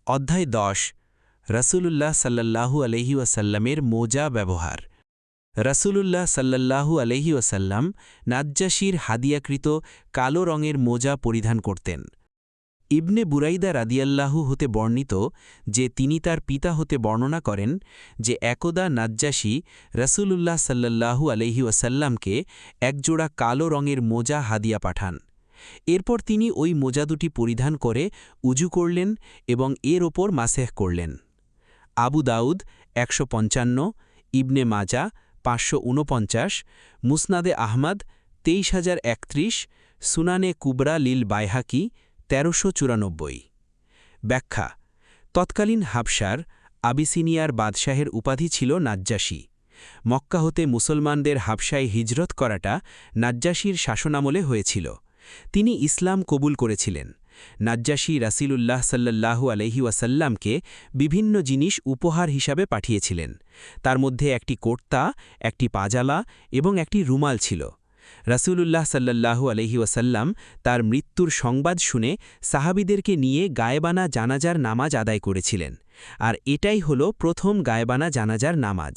অধ্যায় 10 রাসূলুল্লাহ সাল্লাল্লাহু আলাইহি ওয়াসাল্লামের মোজা ব্যবহার। রাসূলুল্লাহ সাল্লাল্লাহু আলাইহি ওয়াসাল্লাম নাজ্জাশীর হাদিয়াকৃত কালো রঙের মোজা পরিধান করতেন। ইবনে বুরাইদা রাদিয়াল্লাহু হতে বর্ণিত যে তিনি তার পিতা হতে বর্ণনা করেন যে একদা নাজ্জাশী রাসূলুল্লাহ সাল্লাল্লাহু আলাইহি ওয়াসাল্লামকে একজোড়া কালো রঙের মোজা হাদিয়া পাঠান। এরপর তিনি ওই মোজা দুটি পরিধান করে উজু করলেন এবং এর ওপর মাসেহ করলেন। আবু দাউদ ১৫৫, ইবনে মাজা ৫৪৯, মুসনাদে আহমদ ২৩০৩১, সুনানে কুবরা লিল বাইহাকি ১৩৯৪। ব্যাখ্যা: তৎকালীন হাবশার আবিসিনিয়ার বাদশাহের উপাধি ছিল নাজ্জাশী। মক্কা হতে মুসলমানদের হাবশায় হিজরত করাটা নাজ্জাশীর শাসনামলে হয়েছিল। তিনি ইসলাম কবুল করেছিলেন। নাজ্জাশী রাসূলুল্লাহ সাল্লাল্লাহু আলাইহি ওয়াসাল্লামকে বিভিন্ন জিনিস উপহার হিসাবে পাঠিয়েছিলেন। তার মধ্যে একটি কোর্তা, একটি পাজালা এবং একটি রুমাল ছিল। রাসূলুল্লাহ সাল্লাল্লাহু আলাইহি ওয়াসাল্লাম তার মৃত্যুর সংবাদ শুনে সাহাবীদেরকে নিয়ে গায়েবানা জানাজার নামাজ আদায় করেছিলেন, আর এটাই হল প্রথম গায়েবানা জানাজার নামাজ।